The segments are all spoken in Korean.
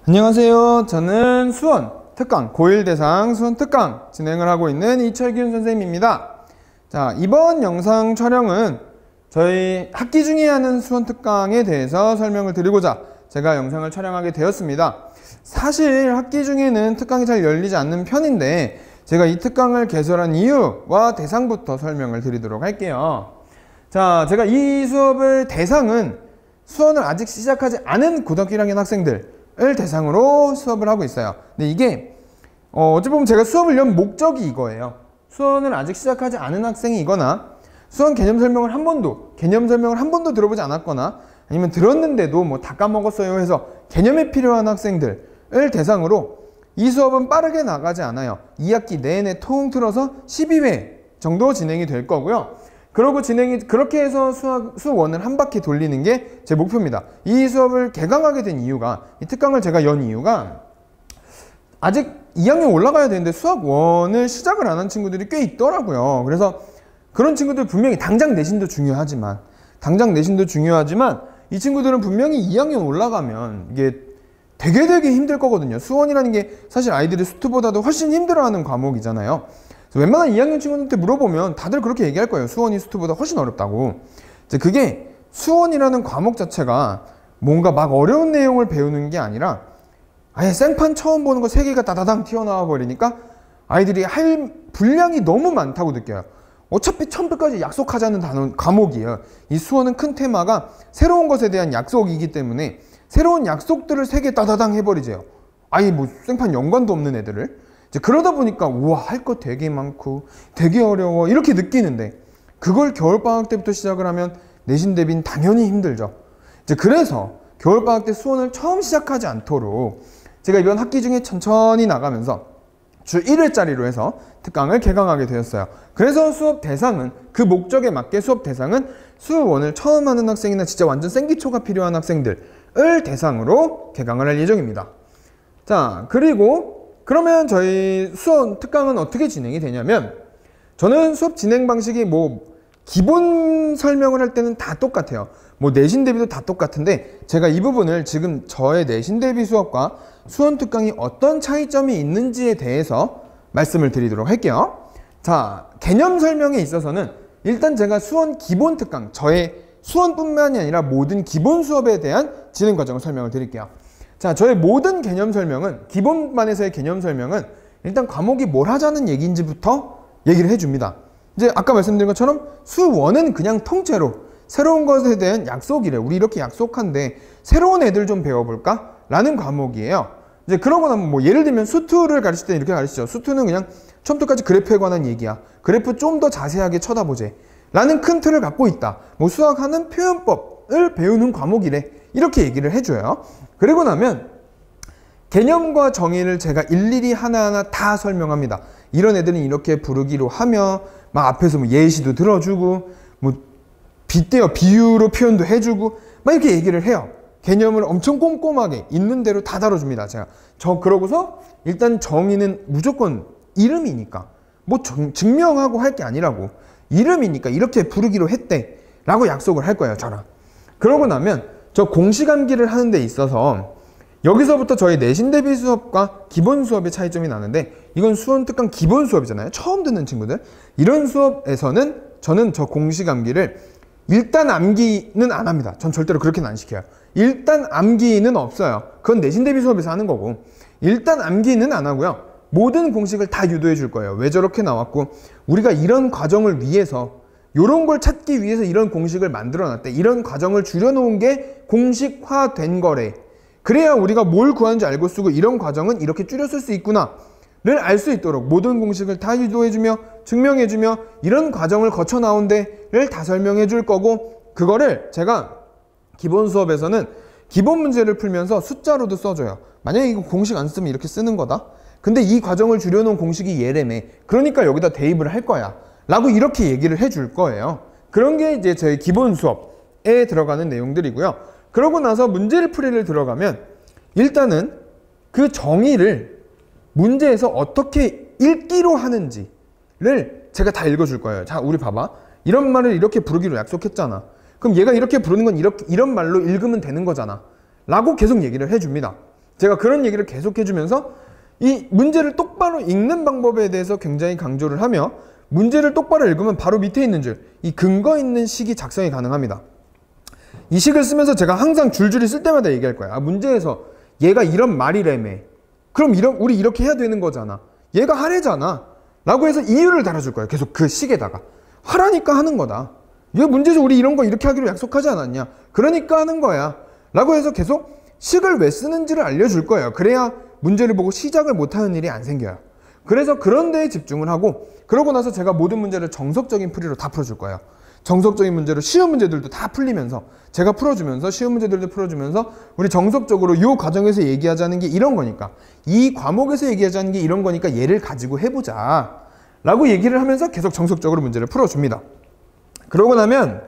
안녕하세요. 저는 수원 특강 고1 대상 수원 특강 진행을 하고 있는 이철균 선생님입니다. 자, 이번 영상 촬영은 저희 학기 중에 하는 수원 특강에 대해서 설명을 드리고자 제가 영상을 촬영하게 되었습니다. 사실 학기 중에는 특강이 잘 열리지 않는 편인데 제가 이 특강을 개설한 이유와 대상부터 설명을 드리도록 할게요. 자, 제가 이 수업의 대상은 수원을 아직 시작하지 않은 고등학교 1학년 학생들을 대상으로 수업을 하고 있어요. 근데 이게 어찌 보면 제가 수업을 연 목적이 이거예요. 수원을 아직 시작하지 않은 학생이거나 수원 개념 설명을 한 번도 들어보지 않았거나 아니면 들었는데도 뭐 다 까먹었어요 해서 개념에 필요한 학생들을 대상으로 이 수업은 빠르게 나가지 않아요. 2학기 내내 통틀어서 12회 정도 진행이 될 거고요. 그렇게 해서 수원을 한 바퀴 돌리는 게 제 목표입니다. 이 수업을 개강하게 된 이유가, 이 특강을 제가 연 이유가 아직 2학년 올라가야 되는데 수학 1을 시작을 안 한 친구들이 꽤 있더라고요. 그래서 그런 친구들 분명히 당장 내신도 중요하지만 이 친구들은 분명히 2학년 올라가면 이게 되게 힘들 거거든요. 수원이라는 게 사실 아이들이 수투보다도 훨씬 힘들어하는 과목이잖아요. 웬만한 2학년 친구들한테 물어보면 다들 그렇게 얘기할 거예요. 수원이 수투보다 훨씬 어렵다고. 이제 그게 수원이라는 과목 자체가 뭔가 막 어려운 내용을 배우는 게 아니라 아예 생판 처음 보는 거 3개가 다다당 튀어나와 버리니까 아이들이 할 분량이 너무 많다고 느껴요. 어차피 1000배까지 약속하자는 과목이에요. 이 수원은 큰 테마가 새로운 것에 대한 약속이기 때문에 새로운 약속들을 3개 다다당 해버리죠. 아예 뭐 생판 연관도 없는 애들을. 이제 그러다 보니까 우와, 할 거 되게 많고 되게 어려워 이렇게 느끼는데 그걸 겨울방학 때부터 시작을 하면 내신 대비는 당연히 힘들죠. 이제 그래서 겨울방학 때 수원을 처음 시작하지 않도록 제가 이번 학기 중에 천천히 나가면서 주 1회짜리로 해서 특강을 개강하게 되었어요. 그래서 수업 대상은 그 목적에 맞게 수업 대상은 수원을 처음 하는 학생이나 진짜 완전 생기초가 필요한 학생들을 대상으로 개강을 할 예정입니다. 자, 그러면 저희 수원 특강은 어떻게 진행이 되냐면 저는 수업 진행 방식이 기본 설명을 할 때는 다 똑같아요. 내신 대비도 다 똑같은데 제가 이 부분을 지금 저의 내신 대비 수업과 수원 특강이 어떤 차이점이 있는지에 대해서 말씀을 드리도록 할게요. 자, 개념 설명에 있어서는 일단 제가 수원 기본 특강, 저의 수원뿐만이 아니라 모든 기본 수업에 대한 진행 과정을 설명을 드릴게요. 자, 저의 모든 개념 설명은, 기본반에서의 개념 설명은 일단 과목이 뭘 하자는 얘기인지부터 얘기를 해줍니다. 이제 아까 말씀드린 것처럼 수1은 그냥 통째로 새로운 것에 대한 약속이래. 우리 이렇게 약속한데 새로운 애들 좀 배워볼까? 라는 과목이에요. 이제 그러고 나면 예를 들면 수2를 가르칠 때 이렇게 가르치죠. 수2는 그냥 처음부터까지 그래프에 관한 얘기야. 그래프 좀 더 자세하게 쳐다보재. 라는 큰 틀을 갖고 있다. 수학하는 표현법을 배우는 과목이래. 이렇게 얘기를 해줘요. 그리고 나면 개념과 정의를 제가 일일이 하나하나 다 설명합니다. 이런 애들은 이렇게 부르기로 하며 막 앞에서 예시도 들어주고 빗대어 비유로 표현도 해주고 막 이렇게 얘기를 해요. 개념을 엄청 꼼꼼하게 있는 대로 다 다뤄줍니다. 그러고서 일단 정의는 무조건 이름이니까 증명하고 할 게 아니라고 이름이니까 이렇게 부르기로 했대 라고 약속을 할 거예요, 저랑. 그러고 나면 저 공식 암기를 하는 데 있어서 여기서부터 저희 내신 대비 수업과 기본 수업의 차이점이 나는데 이건 수원 특강 기본 수업이잖아요. 처음 듣는 친구들. 이런 수업에서는 저는 저 공식 암기를 일단 암기는 안 합니다. 전 절대로 그렇게는 안 시켜요. 일단 암기는 없어요. 그건 내신 대비 수업에서 하는 거고 일단 암기는 안 하고요. 모든 공식을 다 유도해 줄 거예요. 왜 저렇게 나왔고 우리가 이런 과정을 위해서 이런 걸 찾기 위해서 이런 공식을 만들어 놨대. 이런 과정을 줄여놓은 게 공식화된 거래. 그래야 우리가 뭘 구하는지 알고 쓰고 이런 과정은 이렇게 줄여 쓸 수 있구나 를 알 수 있도록 모든 공식을 다 유도해주며 증명해주며 이런 과정을 거쳐 나온 데를 다 설명해 줄 거고 그거를 제가 기본 수업에서는 기본 문제를 풀면서 숫자로도 써줘요. 만약에 이거 공식 안 쓰면 이렇게 쓰는 거다. 근데 이 과정을 줄여놓은 공식이 얘래매. 그러니까 여기다 대입을 할 거야. 라고 이렇게 얘기를 해줄 거예요. 그런 게 이제 저희 기본 수업에 들어가는 내용들이고요. 그러고 나서 문제를 풀이를 들어가면 일단은 그 정의를 문제에서 어떻게 읽기로 하는지를 제가 다 읽어줄 거예요. 자, 우리 봐봐. 이런 말을 이렇게 부르기로 약속했잖아. 그럼 얘가 이렇게 부르는 건 이런 말로 읽으면 되는 거잖아. 라고 계속 얘기를 해줍니다. 제가 그런 얘기를 계속 해주면서 이 문제를 똑바로 읽는 방법에 대해서 굉장히 강조를 하며 문제를 똑바로 읽으면 바로 밑에 있는 줄, 이 근거 있는 식이 작성이 가능합니다. 이 식을 쓰면서 제가 항상 줄줄이 쓸 때마다 얘기할 거예요. 아, 문제에서 얘가 이런 말이라며. 그럼 우리 이렇게 해야 되는 거잖아. 얘가 하래잖아. 라고 해서 이유를 달아줄 거예요. 계속 그 식에다가. 하라니까 하는 거다. 얘 문제에서 우리 이런 거 이렇게 하기로 약속하지 않았냐. 그러니까 하는 거야. 라고 해서 계속 식을 왜 쓰는지를 알려줄 거예요. 그래야 문제를 보고 시작을 못하는 일이 안 생겨요. 그래서 그런 데에 집중을 하고 그러고 나서 제가 모든 문제를 정석적인 풀이로 다 풀어줄 거예요. 정석적인 문제로 쉬운 문제들도 다 풀리면서 제가 풀어주면서 쉬운 문제들도 풀어주면서 우리 정석적으로 이 과정에서 얘기하자는 게 이런 거니까 이 과목에서 얘기하자는 게 이런 거니까 얘를 가지고 해보자 라고 얘기를 하면서 계속 정석적으로 문제를 풀어줍니다. 그러고 나면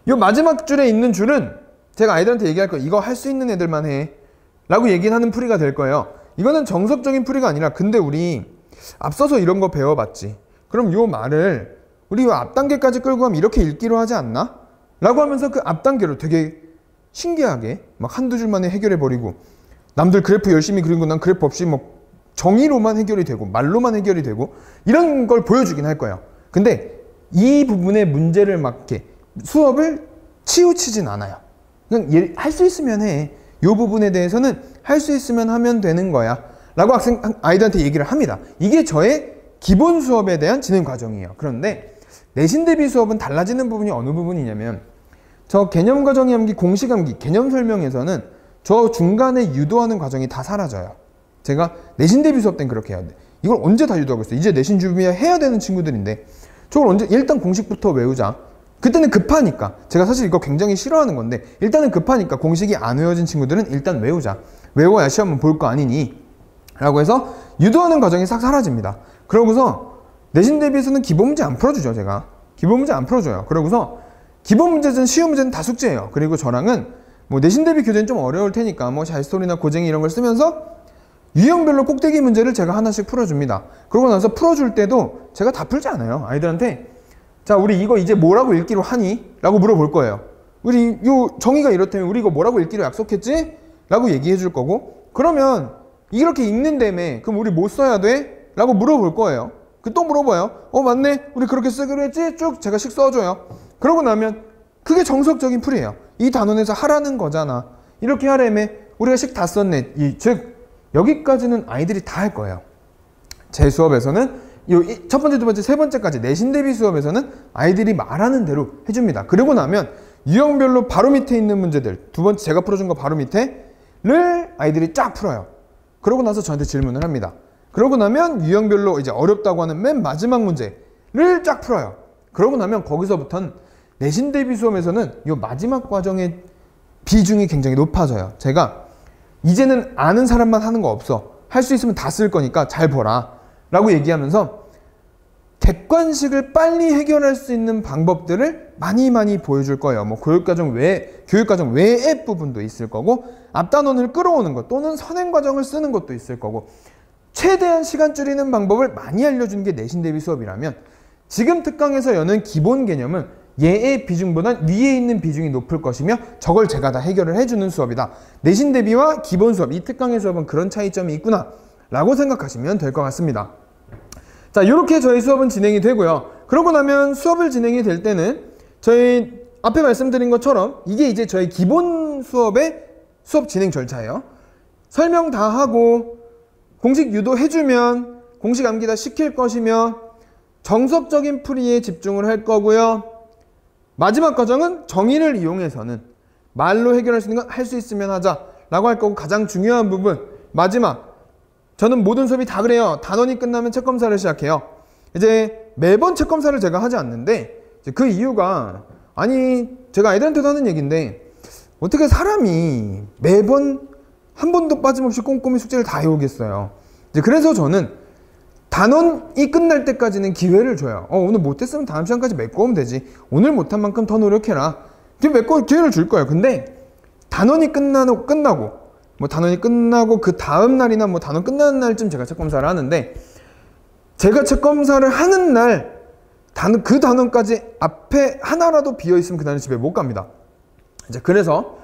이 마지막 줄에 있는 줄은 제가 아이들한테 얘기할 거예요. 이거 할 수 있는 애들만 해 라고 얘기하는 풀이가 될 거예요. 이거는 정석적인 풀이가 아니라 근데 우리 앞서서 이런 거 배워봤지. 그럼 요 말을 우리 앞 단계까지 끌고 가면 이렇게 읽기로 하지 않나? 라고 하면서 그 앞 단계로 되게 신기하게 막 한두 줄 만에 해결해버리고 남들 그래프 열심히 그리고 난 그래프 없이 뭐 정의로만 해결이 되고 말로만 해결이 되고 이런 걸 보여주긴 할 거예요. 근데 이 부분의 문제를 맞게 수업을 치우치진 않아요. 그냥 할 수 있으면 해. 이 부분에 대해서는 할 수 있으면 하면 되는 거야 라고 아이들한테 얘기를 합니다. 이게 저의 기본 수업에 대한 진행 과정이에요. 그런데 내신 대비 수업은 달라지는 부분이 어느 부분이냐면 저 개념 과정의 암기, 공식 암기, 개념 설명에서는 저 중간에 유도하는 과정이 다 사라져요. 제가 내신 대비 수업 때는 그렇게 해야 돼. 이걸 언제 다 유도하고 있어요? 이제 내신 준비해야 되는 친구들인데 저걸 언제 일단 공식부터 외우자. 그때는 급하니까 제가 사실 이거 굉장히 싫어하는 건데 일단은 급하니까 공식이 안 외워진 친구들은 일단 외우자. 외워야 시험은 볼 거 아니니 라고 해서 유도하는 과정이 싹 사라집니다. 그러고서 내신 대비에서는 기본 문제 안 풀어주죠. 제가 기본 문제 안 풀어줘요. 그러고서 기본 문제든 쉬운 문제는 다 숙제예요. 그리고 저랑은 뭐 내신 대비 교재는 좀 어려울 테니까 뭐 잘스토리나 고쟁이 이런 걸 쓰면서 유형별로 꼭대기 문제를 제가 하나씩 풀어줍니다. 그러고 나서 풀어줄 때도 제가 다 풀지 않아요. 아이들한테 자, 우리 이거 이제 뭐라고 읽기로 하니? 라고 물어볼 거예요. 우리 요 정의가 이렇다면 우리 이거 뭐라고 읽기로 약속했지? 라고 얘기해 줄 거고 그러면 이렇게 읽는다며 그럼 우리 뭐 써야 돼? 라고 물어볼 거예요. 또 물어봐요. 맞네. 우리 그렇게 쓰기로 했지? 쭉 제가 식 써줘요. 그러고 나면 그게 정석적인 풀이에요. 이 단원에서 하라는 거잖아. 이렇게 하라며 우리가 식 다 썼네. 즉 여기까지는 아이들이 다 할 거예요. 제 수업에서는 첫 번째, 두 번째, 세 번째까지 내신 대비 수업에서는 아이들이 말하는 대로 해줍니다. 그러고 나면 유형별로 바로 밑에 있는 문제들, 두 번째 제가 풀어준 거 바로 밑에를 아이들이 쫙 풀어요. 그러고 나서 저한테 질문을 합니다. 그러고 나면 유형별로 이제 어렵다고 하는 맨 마지막 문제를 쫙 풀어요. 그러고 나면 거기서부터는 내신 대비 수업에서는 이 마지막 과정의 비중이 굉장히 높아져요. 제가 이제는 아는 사람만 하는 거 없어. 할 수 있으면 다 쓸 거니까 잘 보라. 라고 얘기하면서 객관식을 빨리 해결할 수 있는 방법들을 많이 보여줄 거예요. 뭐 교육과정 외의 부분도 있을 거고 앞단원을 끌어오는 것 또는 선행과정을 쓰는 것도 있을 거고 최대한 시간 줄이는 방법을 많이 알려주는 게 내신 대비 수업이라면 지금 특강에서 여는 기본 개념은 얘의 비중보다 위에 있는 비중이 높을 것이며 저걸 제가 다 해결을 해주는 수업이다. 내신 대비와 기본 수업, 이 특강의 수업은 그런 차이점이 있구나 라고 생각하시면 될 것 같습니다. 자, 이렇게 저희 수업은 진행이 되고요. 그러고 나면 수업을 진행이 될 때는 저희 앞에 말씀드린 것처럼 이게 이제 저희 기본 수업의 수업 진행 절차예요. 설명 다 하고 공식 유도해주면 공식 암기 다 시킬 것이며 정석적인 풀이에 집중을 할 거고요. 마지막 과정은 정의를 이용해서는 말로 해결할 수 있는 건 할 수 있으면 하자 라고 할 거고 가장 중요한 부분 마지막 저는 모든 수업이 다 그래요. 단원이 끝나면 책검사를 시작해요. 이제 매번 책검사를 제가 하지 않는데 그 이유가 제가 아이들한테도 하는 얘기인데 어떻게 사람이 매번 한 번도 빠짐없이 꼼꼼히 숙제를 다 해오겠어요. 이제 그래서 저는 단원이 끝날 때까지는 기회를 줘요. 오늘 못했으면 다음 시간까지 메꿔오면 되지. 오늘 못한 만큼 더 노력해라. 메꿔 기회를 줄 거예요. 근데 단원이 끝나고 뭐 단원이 끝나고 그 다음 날이나 뭐 단원 끝나는 날쯤 제가 책검사를 하는데 제가 책검사를 하는 날 그 단원까지 앞에 하나라도 비어있으면 그날은 집에 못 갑니다. 이제 그래서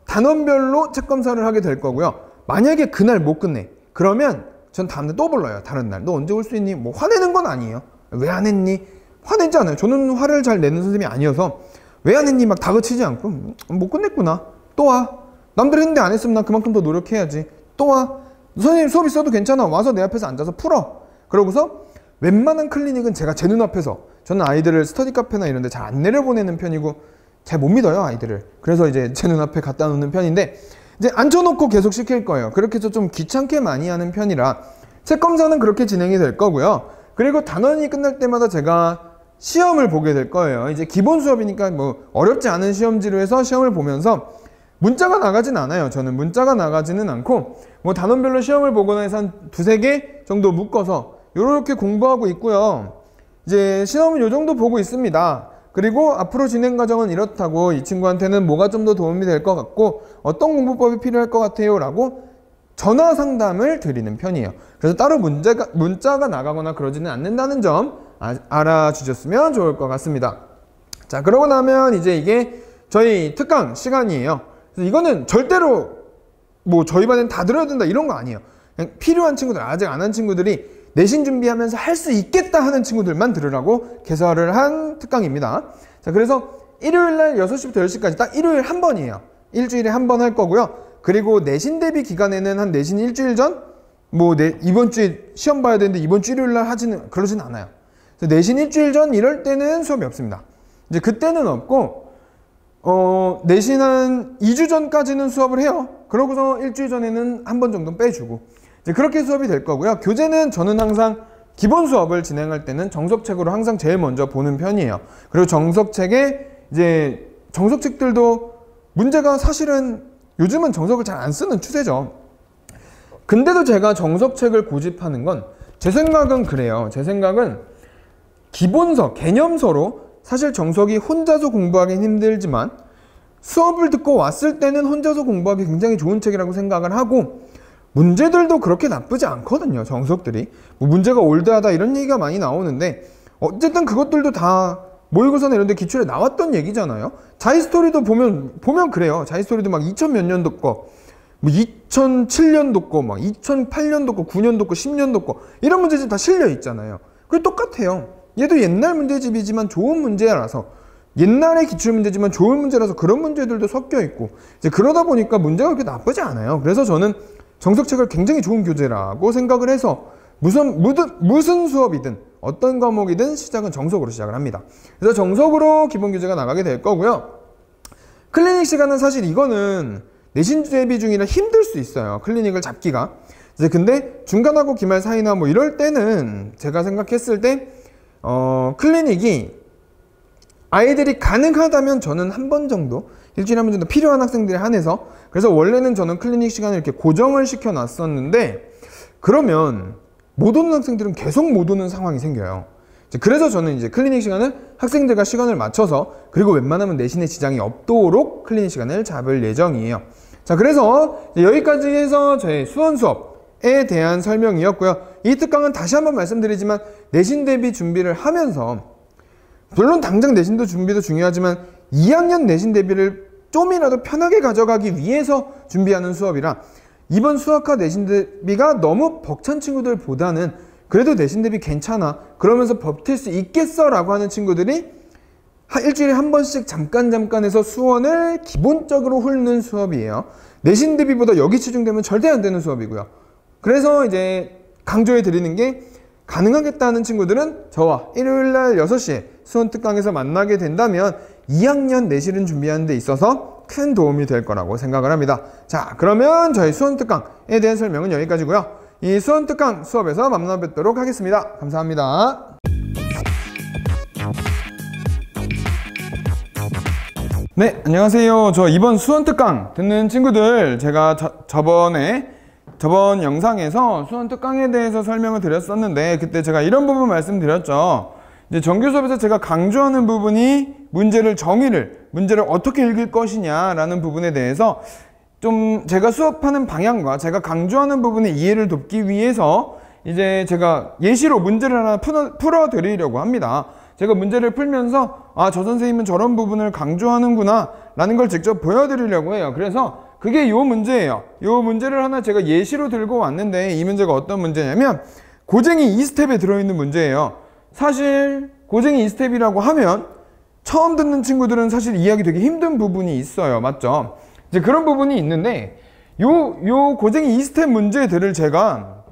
단원별로 책검사를 하게 될 거고요. 만약에 그날 못 끝내. 그러면 전 다음날 또 불러요. 다른 날. 너 언제 올 수 있니? 뭐 화내는 건 아니에요. 왜 안 했니? 화내지 않아요. 저는 화를 잘 내는 선생님이 아니어서 왜 안 했니? 막 다그치지 않고 못 끝냈구나. 또 와. 남들 했는데 안 했으면 난 그만큼 더 노력해야지. 또 와. 선생님 수업 있어도 괜찮아. 와서 내 앞에서 앉아서 풀어. 그러고서 웬만한 클리닉은 제가 제 눈앞에서, 저는 아이들을 스터디 카페나 이런 데 잘 안 내려보내는 편이고 잘 못 믿어요, 아이들을. 그래서 이제 제 눈앞에 갖다 놓는 편인데 이제 앉혀놓고 계속 시킬 거예요. 그렇게 해서 좀 귀찮게 많이 하는 편이라 책 검사는 그렇게 진행이 될 거고요. 그리고 단원이 끝날 때마다 제가 시험을 보게 될 거예요. 이제 기본 수업이니까 뭐 어렵지 않은 시험지로 해서 시험을 보면서 문자가 나가진 않아요. 저는 문자가 나가지는 않고 뭐 단원별로 시험을 보거나 해서 한 두세 개 정도 묶어서 요렇게 공부하고 있고요. 이제 시험은 요 정도 보고 있습니다. 그리고 앞으로 진행 과정은 이렇다고, 이 친구한테는 뭐가 좀 더 도움이 될 것 같고 어떤 공부법이 필요할 것 같아요 라고 전화 상담을 드리는 편이에요. 그래서 따로 문자가 나가거나 그러지는 않는다는 점 알아주셨으면 좋을 것 같습니다. 자, 그러고 나면 이제 이게 저희 특강 시간이에요. 그래서 이거는 절대로 뭐 저희 반엔 다 들어야 된다 이런 거 아니에요. 그냥 필요한 친구들, 아직 안 한 친구들이 내신 준비하면서 할 수 있겠다 하는 친구들만 들으라고 개설을 한 특강입니다. 자, 그래서 일요일날 6시부터 10시까지 딱 일요일 한 번이에요. 일주일에 한 번 할 거고요. 그리고 내신 대비 기간에는 한 내신 일주일 전, 뭐 이번 주에 시험 봐야 되는데 이번 주 일요일날 그러진 않아요. 그래서 내신 일주일 전 이럴 때는 수업이 없습니다. 이제 그때는 없고 내신 한 2주 전까지는 수업을 해요. 그러고서 일주일 전에는 한 번 정도 빼주고 이제 그렇게 수업이 될 거고요. 교재는 저는 항상 기본 수업을 진행할 때는 정석책으로 항상 제일 먼저 보는 편이에요. 그리고 정석책에 이제 정석책들도 문제가 사실은 요즘은 정석을 잘 안 쓰는 추세죠. 근데도 제가 정석책을 고집하는 건 제 생각은 그래요. 제 생각은 기본서, 개념서로 사실 정석이 혼자서 공부하기 힘들지만 수업을 듣고 왔을 때는 혼자서 공부하기 굉장히 좋은 책이라고 생각을 하고, 문제들도 그렇게 나쁘지 않거든요. 정석들이 뭐 문제가 올드하다 이런 얘기가 많이 나오는데 어쨌든 그것들도 다 모의고사나 이런 데 기출에 나왔던 얘기잖아요. 자이스토리도 보면 그래요. 자이스토리도 막 2000 몇 년도 거, 뭐 2007년도 거, 막 2008년도 거, 9년도 거, 10년도 거 이런 문제집 다 실려 있잖아요. 그게 똑같아요. 얘도 옛날 문제집이지만 좋은 문제라서, 옛날의 기출 문제지만 좋은 문제라서 그런 문제들도 섞여 있고 이제 그러다 보니까 문제가 그렇게 나쁘지 않아요. 그래서 저는 정석책을 굉장히 좋은 교재라고 생각을 해서 무슨 수업이든 어떤 과목이든 시작은 정석으로 시작을 합니다. 그래서 정석으로 기본 교재가 나가게 될 거고요. 클리닉 시간은 사실 이거는 내신 대비 중이라 힘들 수 있어요. 클리닉을 잡기가. 이제 근데 중간하고 기말 사이나 뭐 이럴 때는 제가 생각했을 때 클리닉이 아이들이 가능하다면 저는 한 번 정도, 일주일에 한 번 정도 필요한 학생들에 한해서, 그래서 원래는 저는 클리닉 시간을 이렇게 고정을 시켜 놨었는데 그러면 못 오는 학생들은 계속 못 오는 상황이 생겨요. 그래서 저는 이제 클리닉 시간을 학생들과 시간을 맞춰서, 그리고 웬만하면 내신에 지장이 없도록 클리닉 시간을 잡을 예정이에요. 자, 그래서 여기까지 해서 저의 수원 수업에 대한 설명이었고요. 이 특강은 다시 한번 말씀드리지만 내신 대비 준비를 하면서, 물론 당장 내신도 준비도 중요하지만 2학년 내신 대비를 좀이라도 편하게 가져가기 위해서 준비하는 수업이라, 이번 수학과 내신 대비가 너무 벅찬 친구들보다는 그래도 내신 대비 괜찮아, 그러면서 버틸 수 있겠어 라고 하는 친구들이 일주일에 한 번씩 잠깐 해서 수원을 기본적으로 훑는 수업이에요. 내신 대비보다 여기 치중되면 절대 안 되는 수업이고요. 그래서 이제 강조해 드리는 게, 가능하겠다는 친구들은 저와 일요일날 6시에 수원 특강에서 만나게 된다면 2학년 내신을 준비하는 데 있어서 큰 도움이 될 거라고 생각을 합니다. 자, 그러면 저희 수원 특강에 대한 설명은 여기까지고요. 이 수원 특강 수업에서 만나 뵙도록 하겠습니다. 감사합니다. 네, 안녕하세요. 저 이번 수원 특강 듣는 친구들, 제가 저번 영상에서 수원 특강에 대해서 설명을 드렸었는데, 그때 제가 이런 부분 말씀드렸죠. 이제 정규 수업에서 제가 강조하는 부분이 문제를 어떻게 읽을 것이냐라는 부분에 대해서 좀 제가 수업하는 방향과 제가 강조하는 부분의 이해를 돕기 위해서 이제 제가 예시로 문제를 하나 풀어 드리려고 합니다. 제가 문제를 풀면서 저 선생님은 저런 부분을 강조하는구나 라는 걸 직접 보여드리려고 해요. 그래서 그게 요 문제예요. 요 문제를 하나 제가 예시로 들고 왔는데 이 문제가 어떤 문제냐면 고쟁이 2스텝에 들어있는 문제예요. 사실 고쟁이 2스텝이라고 하면 처음 듣는 친구들은 사실 이해하기 되게 힘든 부분이 있어요. 맞죠? 이제 그런 부분이 있는데 요 고쟁이 2스텝 문제들을 제가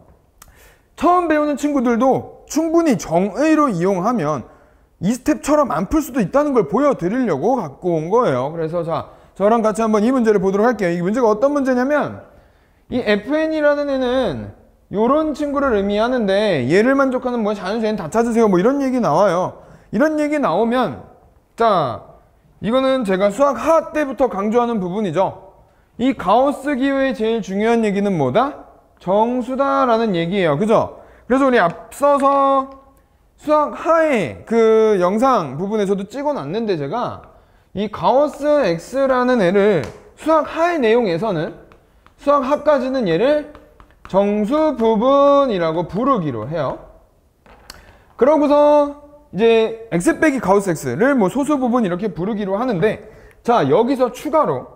처음 배우는 친구들도 충분히 정의로 이용하면 2스텝처럼 안 풀 수도 있다는 걸 보여드리려고 갖고 온 거예요. 그래서 자, 저랑 같이 한번 이 문제를 보도록 할게요. 이 문제가 어떤 문제냐면 이 fn이라는 애는 요런 친구를 의미하는데 얘를 만족하는 뭐 자연수는 다 찾으세요. 뭐 이런 얘기 나와요. 이런 얘기 나오면 자, 이거는 제가 수학 하 때부터 강조하는 부분이죠. 이 가우스 기호의 제일 중요한 얘기는 뭐다? 정수다라는 얘기예요. 그죠? 그래서 우리 앞서서 수학 하의 그 영상 부분에서도 찍어놨는데 제가 이 가우스 X라는 애를 수학 하의 내용에서는 수학 하까지는 얘를 정수 부분이라고 부르기로 해요. 그러고서 이제 X 빼기 가우스 X를 뭐 소수 부분 이렇게 부르기로 하는데 자, 여기서 추가로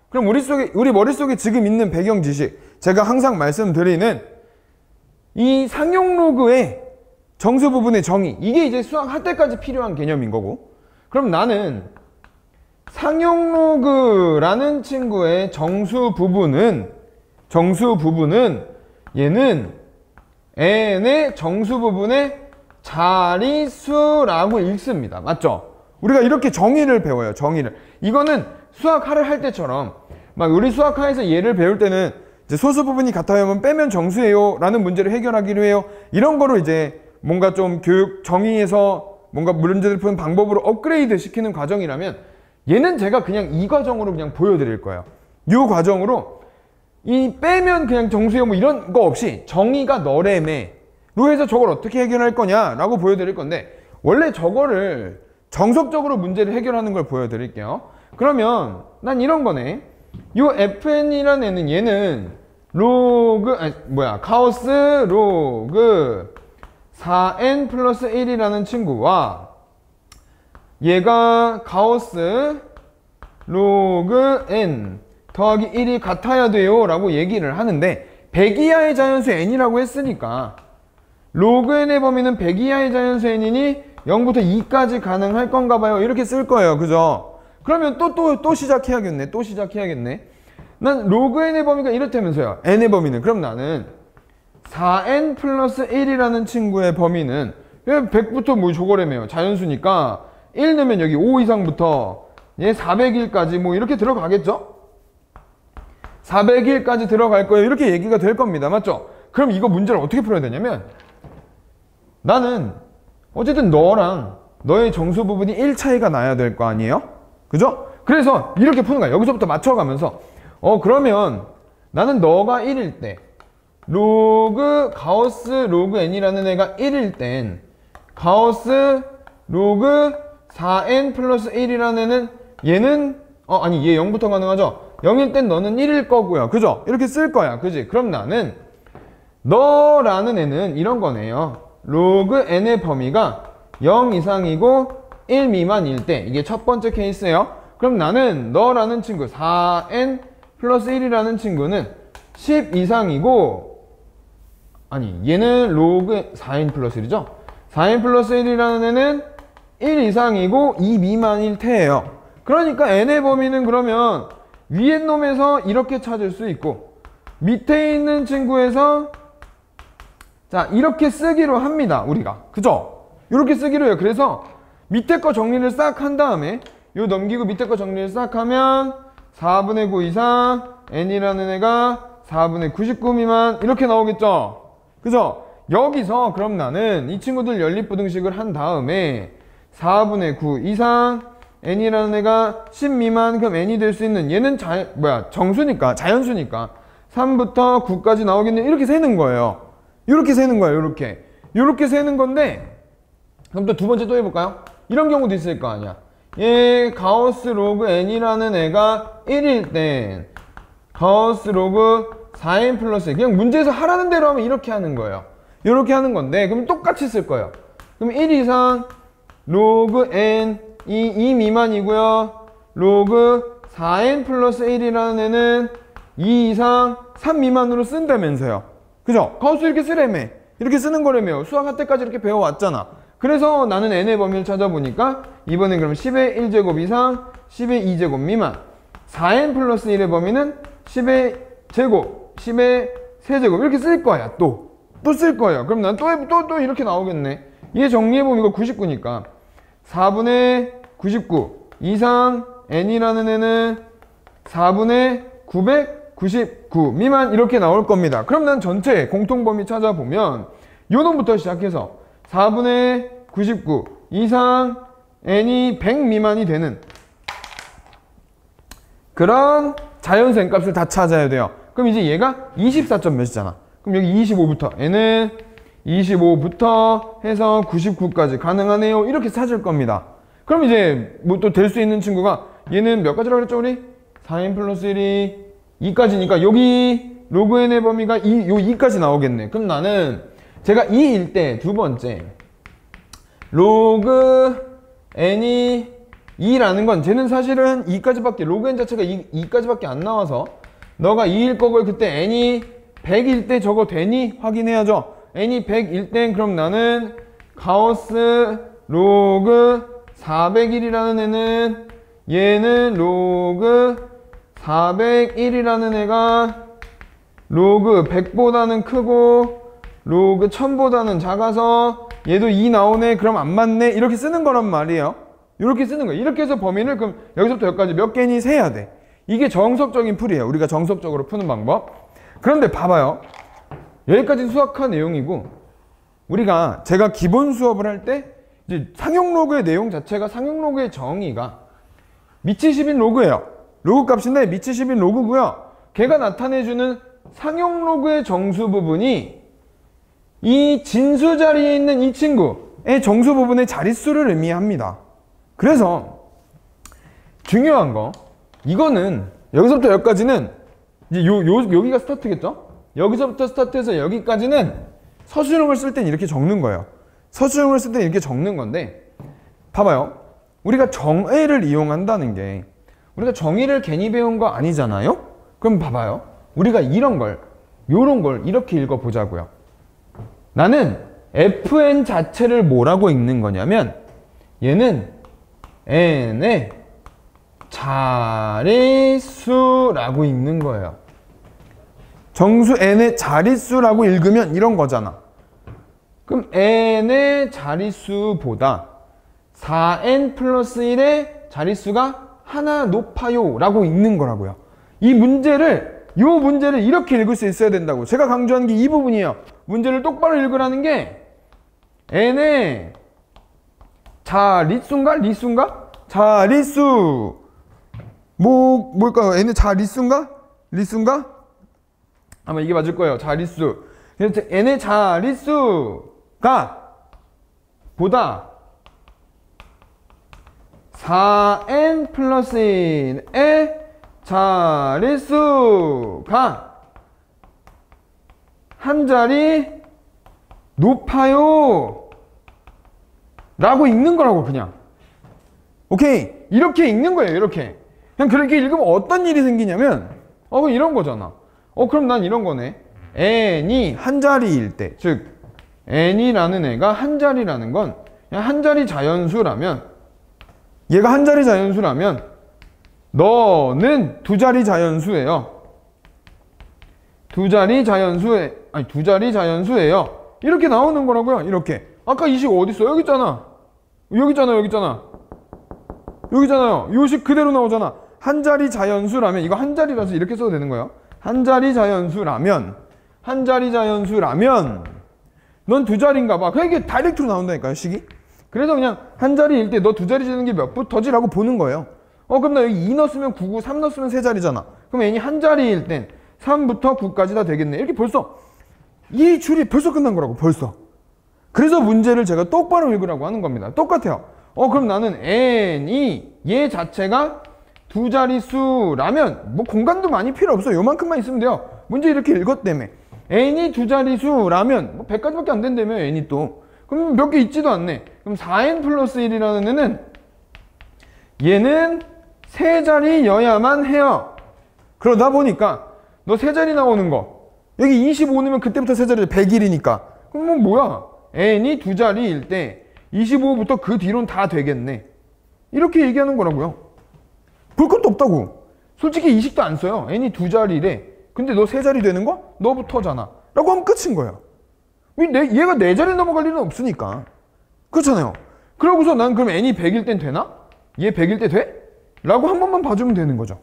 그럼 우리 머릿속에 지금 있는 배경 지식 제가 항상 말씀드리는 이 상용 로그의 정수 부분의 정의 이게 이제 수학 할 때까지 필요한 개념인 거고 그럼 나는 상용 로그라는 친구의 정수 부분은 얘는 n의 정수 부분의 자리수라고 읽습니다. 맞죠? 우리가 이렇게 정의를 배워요. 정의를. 이거는 수학하를 할 때처럼 막 우리 수학하에서 얘를 배울 때는 이제 소수 부분이 같아요. 빼면 정수예요. 라는 문제를 해결하기로 해요. 이런 거로 이제 뭔가 좀 교육 정의에서 뭔가 문제를 푸는 방법으로 업그레이드 시키는 과정이라면 얘는 제가 그냥 이 과정으로 그냥 보여드릴 거예요. 이 과정으로 이 빼면 그냥 정수예요. 뭐 이런 거 없이 정의가 너래매 로 해서 저걸 어떻게 해결할 거냐라고 보여드릴 건데 원래 저거를 정석적으로 문제를 해결하는 걸 보여드릴게요. 그러면 난 이런 거네. 요 fn이라는 애는 얘는 가우스 로그 4n 플러스 1이라는 친구와 얘가 가우스 로그 n 더하기 1이 같아야 돼요 라고 얘기를 하는데 100 이하의 자연수 n이라고 했으니까 로그 n의 범위는 100 이하의 자연수 n이니 0부터 2까지 가능할 건가 봐요. 이렇게 쓸 거예요. 그죠? 그러면 또 시작해야겠네. 또 시작해야겠네. 난 로그 n의 범위가 이렇다면서요. n의 범위는. 그럼 나는 4n 플러스 1이라는 친구의 범위는 100부터 뭐 저거래매요. 자연수니까 1 넣으면 여기 5 이상부터 얘 401까지 뭐 이렇게 들어가겠죠? 401까지 들어갈 거예요. 이렇게 얘기가 될 겁니다. 맞죠? 그럼 이거 문제를 어떻게 풀어야 되냐면 나는 어쨌든 너랑 너의 정수 부분이 1 차이가 나야 될 거 아니에요? 그죠? 그래서 이렇게 푸는 거야. 여기서부터 맞춰가면서 그러면 나는 너가 1일 때 가우스 로그 n이라는 애가 1일 땐 가우스 로그 4n 플러스 1이라는 애는 얘는 아니 얘 0부터 가능하죠? 0일 땐 너는 1일 거고요. 그죠? 이렇게 쓸 거야. 그지? 그럼 나는 너라는 애는 이런 거네요. 로그 n의 범위가 0 이상이고 1 미만일 때 이게 첫 번째 케이스예요. 그럼 나는 너라는 친구 4n 플러스 1이라는 친구는 10 이상이고 아니 얘는 로그 4n 플러스 1이죠. 4n 플러스 1이라는 애는 1 이상이고 2 미만일 테예요. 그러니까 n의 범위는 그러면 위에 놈에서 이렇게 찾을 수 있고 밑에 있는 친구에서 자 이렇게 쓰기로 합니다. 우리가. 그죠? 이렇게 쓰기로 해요. 그래서 밑에 거 정리를 싹 한 다음에 요 넘기고 밑에 거 정리를 싹 하면 4분의 9 이상 n이라는 애가 4분의 99 미만 이렇게 나오겠죠? 그죠? 여기서 그럼 나는 이 친구들 연립부등식을 한 다음에 4분의 9 이상 n이라는 애가 10 미만 그럼 n이 될 수 있는 얘는 정수니까 자연수니까 3부터 9까지 나오겠네. 이렇게 세는 거예요. 이렇게 세는 거예요. 이렇게 세는 건데 그럼 또 두 번째 또 해볼까요? 이런 경우도 있을 거 아니야. 얘 가우스 로그 n이라는 애가 1일 땐 가우스 로그 4n 플러스 1 그냥 문제에서 하라는 대로 하면 이렇게 하는 거예요. 이렇게 하는 건데 그럼 똑같이 쓸 거예요. 그럼 1 이상 로그 n 이 2 미만이고요. 로그 4n 플러스 1이라는 애는 2 이상 3 미만으로 쓴다면서요. 그죠? 가우스 이렇게 쓰래며. 이렇게 쓰는 거라며. 수학할 때까지 이렇게 배워왔잖아. 그래서 나는 n의 범위를 찾아보니까 이번엔 그럼 10의 1제곱 이상 10의 2제곱 미만 4n 플러스 1의 범위는 10의 제곱 10의 세제곱 이렇게 쓸 거야. 또 쓸 거예요. 그럼 난 또 이렇게 나오겠네. 얘 정리해보면 이거 99니까 4분의 99 이상 n이라는 애는 4분의 999 미만 이렇게 나올 겁니다. 그럼 난 전체 공통범위 찾아보면 요 놈부터 시작해서 4분의 99 이상 n이 100 미만이 되는 그런 자연수 n값을 다 찾아야 돼요. 그럼 이제 얘가 24점 몇이잖아. 그럼 여기 25부터 n은 25부터 해서 99까지 가능하네요. 이렇게 찾을 겁니다. 그럼 이제 뭐 또 될 수 있는 친구가 얘는 몇 가지라고 그랬죠 우리? 4n 플러스 1이 2까지니까 여기 로그 n의 범위가 요 2까지 나오겠네. 그럼 나는 제가 2일 때 두 번째 로그 n이 2라는 건 쟤는 사실은 2까지밖에 로그 n 자체가 2까지밖에 안 나와서 너가 2일 거고 그때 n이 100일 때 저거 되니? 확인해야죠. n이 100일 땐 그럼 나는 가우스 로그 401이라는 애는 얘는 로그 401이라는 애가 로그 100보다는 크고 로그 1000보다는 작아서 얘도 2 나오네. 그럼 안 맞네. 이렇게 쓰는 거란 말이에요. 이렇게 쓰는 거예요. 이렇게 해서 범위를 그럼 여기서부터 여기까지 몇 개니 세야 돼. 이게 정석적인 풀이에요. 우리가 정석적으로 푸는 방법. 그런데 봐봐요. 여기까지 수학한 내용이고 제가 기본 수업을 할 때 이제 상용로그의 내용 자체가 상용로그의 정의가 미치십인 로그예요. 로그 값인데 미치십인 로그고요. 걔가 나타내주는 상용로그의 정수 부분이 이 진수 자리에 있는 이 친구의 정수 부분의 자릿수를 의미합니다. 그래서 중요한 거 이거는 여기서부터 여기까지는 이제 여기가 스타트겠죠? 여기서부터 스타트해서 여기까지는 서술형을 쓸 땐 이렇게 적는 거예요. 서술형을 쓸 땐 이렇게 적는 건데 봐봐요. 우리가 정의를 이용한다는 게 우리가 정의를 괜히 배운 거 아니잖아요? 그럼 봐봐요. 우리가 요런 걸 이렇게 읽어보자고요. 나는 fn 자체를 뭐라고 읽는 거냐면 얘는 n의 자릿수라고 읽는 거예요. 정수 n의 자릿수라고 읽으면 이런 거잖아. 그럼 n의 자릿수보다 4n 플러스 1의 자릿수가 하나 높아요 라고 읽는 거라고요. 요 문제를 이렇게 읽을 수 있어야 된다고. 제가 강조하는 게 이 부분이에요. 문제를 똑바로 읽으라는 게 n의 리수인가? 자릿수 뭘까요? n의 자릿수인가? 리수인가? 아마 이게 맞을 거예요. 자릿수. 그래서 n의 자릿수가 보다 4n 플러스 1의 자릿수가 한 자리 높아요 라고 읽는 거라고. 그냥 오케이 이렇게 읽는 거예요. 이렇게 그냥 그렇게 읽으면 어떤 일이 생기냐면 이런 거잖아. 그럼 난 이런 거네. n이 한 자리일 때, 즉 n이라는 애가 한 자리라는 건 그냥 한 자리 자연수라면 얘가 한 자리 자연수라면 너는 두 자리 자연수예요. 두 자리 자연수예요. 이렇게 나오는 거라고요. 이렇게. 아까 이 식 어디 있어? 여기 있잖아. 여기 있잖아요. 이 식 그대로 나오잖아. 한 자리 자연수라면 이거 한 자리라서 이렇게 써도 되는 거예요. 한 자리 자연수라면 넌 두 자리인가 봐. 그냥 이게 다이렉트로 나온다니까요, 식이. 그래서 그냥 한 자리일 때 너 두 자리 재는 게 몇부터지라고 보는 거예요. 그럼 나 여기 2 넣었으면 9고 3 넣었으면 세 자리잖아. 그럼 n이 한 자리일 땐 3부터 9까지 다 되겠네. 이렇게 벌써 이 줄이 벌써 끝난 거라고. 벌써. 그래서 문제를 제가 똑바로 읽으라고 하는 겁니다. 똑같아요. 그럼 나는 n이 얘 자체가 두 자릿수라면 뭐 공간도 많이 필요 없어. 요만큼만 있으면 돼요. 문제 이렇게 읽었다며. n이 두 자릿수라면 뭐 100가지밖에 안 된다며. n이 또 그럼 몇 개 있지도 않네. 그럼 4n 플러스 1이라는 애는 얘는 세 자리여야만 해요. 그러다 보니까 너 세 자리 나오는 거. 여기 25 넣으면 그때부터 세 자리 100일이니까. 그럼 뭐야? n이 두 자리일 때 25부터 그 뒤로는 다 되겠네. 이렇게 얘기하는 거라고요. 볼 것도 없다고. 솔직히 이식도 안 써요. n이 두 자리래. 근데 너 세 자리 되는 거? 너부터잖아. 라고 하면 끝인 거예요. 얘가 네 자리 넘어갈 일은 없으니까. 그렇잖아요. 그러고서 난 그럼 n이 100일 땐 되나? 얘 100일 때 돼? 라고 한 번만 봐주면 되는 거죠.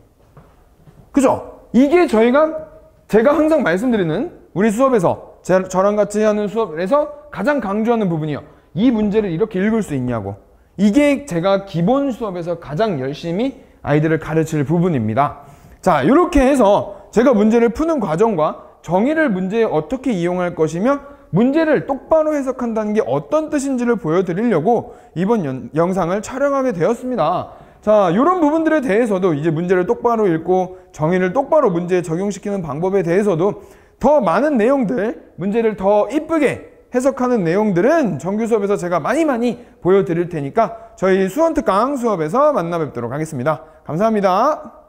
그죠? 이게 제가 항상 말씀드리는 우리 수업에서 저랑 같이 하는 수업에서 가장 강조하는 부분이요. 이 문제를 이렇게 읽을 수 있냐고. 이게 제가 기본 수업에서 가장 열심히 아이들을 가르칠 부분입니다. 자, 이렇게 해서 제가 문제를 푸는 과정과 정의를 문제에 어떻게 이용할 것이며 문제를 똑바로 해석한다는 게 어떤 뜻인지를 보여드리려고 이번 영상을 촬영하게 되었습니다. 자, 이런 부분들에 대해서도 이제 문제를 똑바로 읽고 정의를 똑바로 문제에 적용시키는 방법에 대해서도 더 많은 내용들, 문제를 더 이쁘게 해석하는 내용들은 정규 수업에서 제가 많이 보여드릴 테니까 저희 수원특강 수업에서 만나 뵙도록 하겠습니다. 감사합니다.